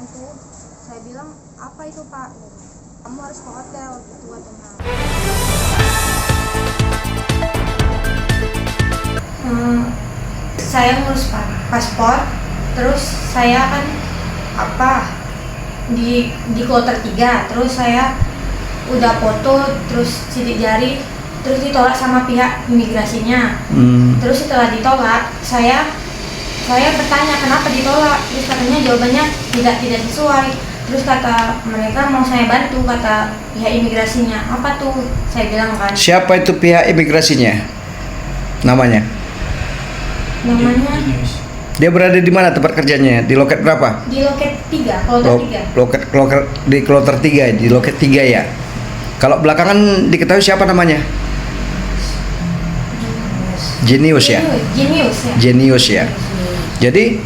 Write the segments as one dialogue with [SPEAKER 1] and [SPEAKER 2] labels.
[SPEAKER 1] bantu. Saya bilang, apa itu Pak? Kamu harus ke hotel gitu katanya. Saya ngurus paspor, terus saya kan di kloter 3, terus saya udah foto, terus sidik jari, terus ditolak sama pihak imigrasinya. Terus setelah ditolak, saya bertanya kenapa ditolak, terus katanya jawabannya tidak sesuai. Terus kata mereka mau saya bantu, kata pihak imigrasinya. Apa tuh? Saya bilang kan.
[SPEAKER 2] Siapa itu pihak imigrasinya? Namanya? Dia berada di mana tempat kerjanya? Di loket berapa?
[SPEAKER 1] Di loket 3, kloter 3.
[SPEAKER 2] Loket di kloter 3, di loket 3 ya. Kalau belakangan diketahui siapa namanya? Jenius ya? Jenius ya. Jadi,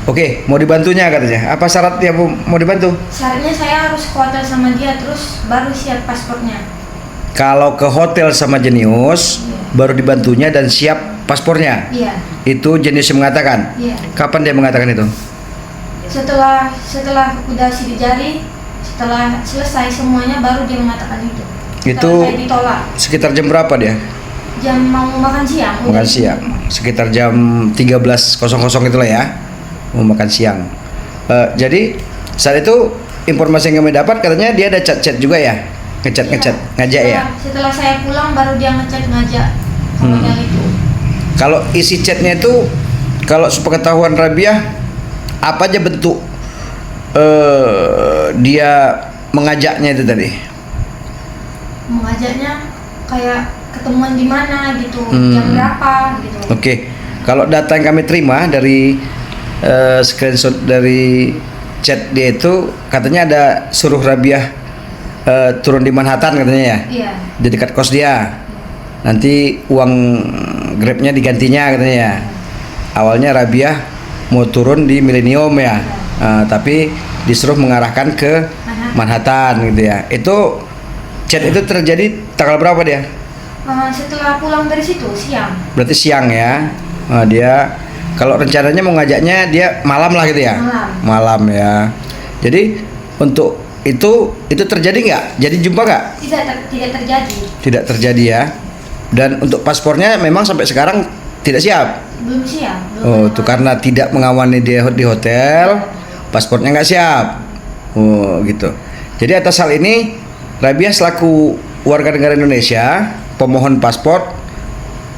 [SPEAKER 2] oke, mau dibantunya katanya. Apa syaratnya mau dibantu?
[SPEAKER 1] Syaratnya saya harus ke hotel sama dia, terus baru siap paspornya.
[SPEAKER 2] Kalau ke hotel sama Jenius, baru dibantunya dan siap paspornya.
[SPEAKER 1] Iya.
[SPEAKER 2] Itu Jenius yang mengatakan.
[SPEAKER 1] Iya.
[SPEAKER 2] Kapan dia mengatakan itu?
[SPEAKER 1] Setelah udah sidik jari, setelah selesai semuanya baru dia mengatakan itu.
[SPEAKER 2] Itu
[SPEAKER 1] saya ditolak.
[SPEAKER 2] sekitar jam berapa dia?
[SPEAKER 1] Jam mau makan siang.
[SPEAKER 2] Makan siang. Sekitar jam 13.00 itulah ya. Mau makan siang. Jadi saat itu informasi yang kami dapat katanya dia ada chat-chat juga ya. Ngajak ya.
[SPEAKER 1] Setelah saya pulang baru dia ngajak ke hotel itu.
[SPEAKER 2] Kalau isi chatnya itu, kalau sepengetahuan Rabiah, apa aja bentuk dia mengajaknya itu tadi?
[SPEAKER 1] Mengajaknya kayak ketemuan di mana gitu, jam berapa gitu.
[SPEAKER 2] Oke. Kalau data yang kami terima dari screenshot dari chat dia itu, katanya ada suruh Rabiah turun di Manhattan katanya ya.
[SPEAKER 1] Iya.
[SPEAKER 2] Di dekat kos dia. Nanti uang Grabnya digantinya katanya ya. Awalnya Rabiah mau turun di Millennium ya. Tapi disuruh mengarahkan ke Manhattan gitu ya. Itu chat itu terjadi tanggal berapa dia?
[SPEAKER 1] Setelah pulang dari situ siang.
[SPEAKER 2] Berarti siang ya. Dia kalau rencananya mau ngajaknya dia malam lah gitu ya. Malam ya. Jadi untuk itu terjadi nggak? Jadi jumpa nggak?
[SPEAKER 1] Tidak terjadi.
[SPEAKER 2] Tidak terjadi ya. Dan untuk paspornya memang sampai sekarang tidak siap.
[SPEAKER 1] Belum siap.
[SPEAKER 2] Itu karena tidak mengawani dia di hotel, paspornya nggak siap. Gitu. Jadi atas hal ini, Rabiah selaku warga negara Indonesia, pemohon paspor,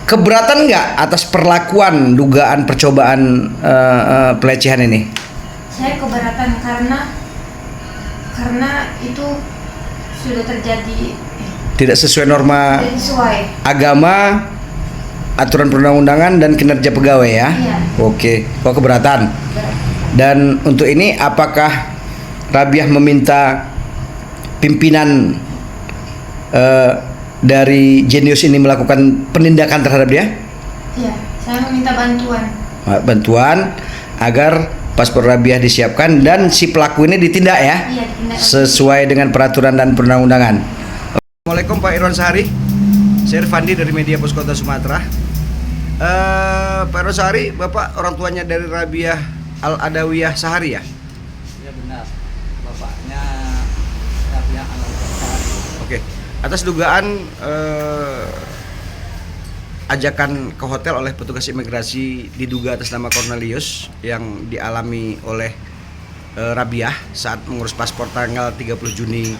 [SPEAKER 2] keberatan nggak atas perlakuan dugaan percobaan pelecehan ini?
[SPEAKER 1] Saya keberatan karena itu sudah terjadi.
[SPEAKER 2] Tidak sesuai norma agama, aturan perundang-undangan dan kinerja pegawai ya.
[SPEAKER 1] Iya.
[SPEAKER 2] Oke, kok keberatan. Dan untuk ini apakah Rabiah meminta pimpinan dari Jenius ini melakukan penindakan terhadap dia?
[SPEAKER 1] Iya, saya meminta
[SPEAKER 2] Bantuan agar paspor Rabiah disiapkan dan si pelaku ini ditindak ya.
[SPEAKER 1] Iya, ditindak.
[SPEAKER 2] Sesuai dengan peraturan dan perundang-undangan. Assalamualaikum Pak Irwan Sahari. Saya Irfandi dari Media Pos Kota Sumatera. Pak Irwan Sahari, Bapak orang tuanya dari Rabiah Al-Adawiyah Sahari ya?
[SPEAKER 3] Iya benar, bapaknya Rabiah Al-Adawiyah Sahari.
[SPEAKER 2] Oke, atas dugaan ajakan ke hotel oleh petugas imigrasi diduga atas nama Cornelius yang dialami oleh Rabiah saat mengurus paspor tanggal 30 Juni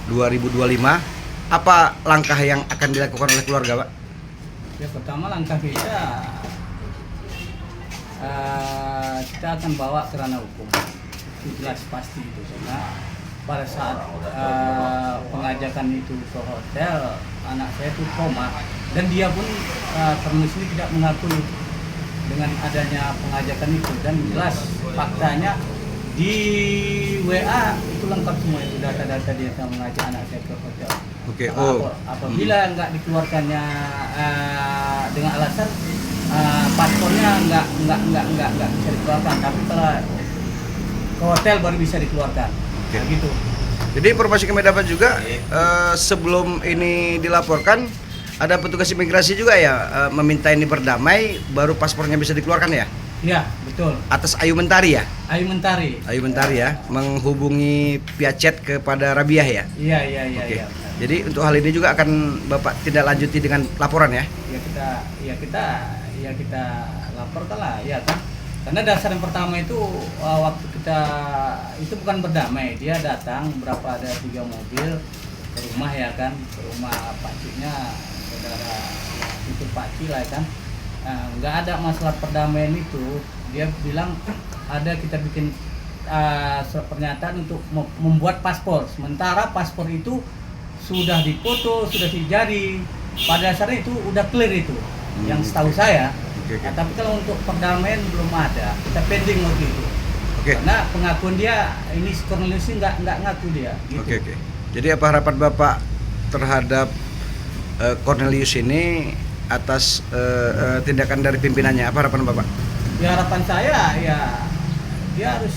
[SPEAKER 2] 2025. Apa langkah yang akan dilakukan oleh keluarga, Pak?
[SPEAKER 3] Ya pertama langkah kita akan bawa ke ranah hukum. Itu jelas pasti itu karena pada saat pengajakan itu ke hotel anak saya itu koma dan dia pun ternulis ini tidak mengakui dengan adanya pengajakan itu dan jelas faktanya di WA itu lengkap semua itu data-data dia yang mengajak anak saya ke hotel.
[SPEAKER 2] Oke.
[SPEAKER 3] Apabila nggak dikeluarkannya dengan alasan paspornya nggak bisa dikeluarkan, tapi kalau ke hotel baru bisa dikeluarkan.
[SPEAKER 2] Oke.
[SPEAKER 3] Nah, gitu.
[SPEAKER 2] Jadi informasi kami dapat juga sebelum ini dilaporkan ada petugas imigrasi juga ya meminta ini berdamai baru paspornya bisa dikeluarkan ya?
[SPEAKER 3] Iya, betul.
[SPEAKER 2] Atas Ayu Mentari ya?
[SPEAKER 3] Ayu Mentari.
[SPEAKER 2] Ayu Mentari ya, menghubungi via chat kepada Rabiah ya?
[SPEAKER 3] Iya, iya, iya,
[SPEAKER 2] Oke.
[SPEAKER 3] iya.
[SPEAKER 2] Jadi untuk hal ini juga akan Bapak tindak lanjuti dengan laporan ya?
[SPEAKER 3] Kita laporkan lah, ya kan. Karena dasar yang pertama itu waktu kita itu bukan berdamai, dia datang ada 3 mobil ke rumah ya kan, ke rumah pakciknya saudara itu pakcik lah ya kan. Nggak ada masalah perdamaian itu, dia bilang ada kita bikin surat pernyataan untuk membuat paspor, sementara paspor itu sudah dipoto, sudah dijadi, pada dasarnya itu udah clear itu, yang setahu saya.
[SPEAKER 2] Oke.
[SPEAKER 3] Nah, tapi kalau untuk perdamaian belum ada, kita pending waktu itu.
[SPEAKER 2] Oke.
[SPEAKER 3] Karena pengakuan dia ini Cornelius ini nggak ngaku dia. Gitu.
[SPEAKER 2] Oke. Jadi apa harapan Bapak terhadap Cornelius ini atas tindakan dari pimpinannya? Apa harapan Bapak?
[SPEAKER 3] Ya harapan saya ya dia harus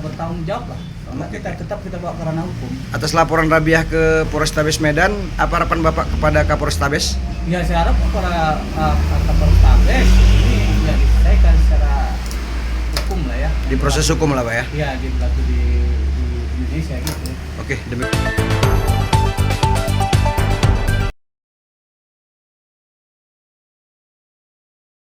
[SPEAKER 3] bertanggung jawab lah. Karena kita bawa ke ranah hukum.
[SPEAKER 2] Atas laporan Rabiah ke Polrestabes Medan, apa harapan Bapak kepada Kapolrestabes?
[SPEAKER 3] Ya saya harap para Kapolrestabes ini ya diselesaikan secara hukum lah ya.
[SPEAKER 2] Di proses hukum lah Pak ya?
[SPEAKER 3] Iya, berlaku di Indonesia gitu.
[SPEAKER 2] Oke, demikian.